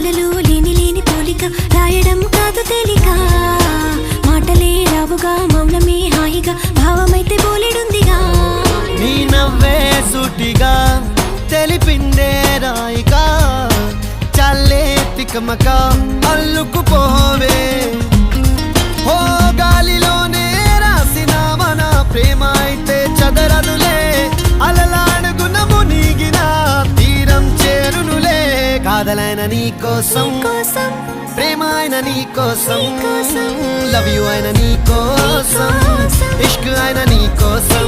పాలలో లేని లేని పోలిక రాయడం కాదు తేలిక మాటలే రావుగా మౌనమే హాయిగా భావమైతే బోలెడుందిగా నీ నవ్వే సూటిగా తెలిపిందే రాయిగా చల్లే తికమక అల్లుకుపోవే ఓ గాలిలోనే రాసిన మన ప్రేమ అయితే చదరనులే అలలాడుగున మునిగిన తీరం చేరునులే కాదలైన నీ కోసం ప్రేమ అయిన నీ కోసం లవ్ యు అయిన నీ కోసం ఇష్క్ అయిన నీ కోసం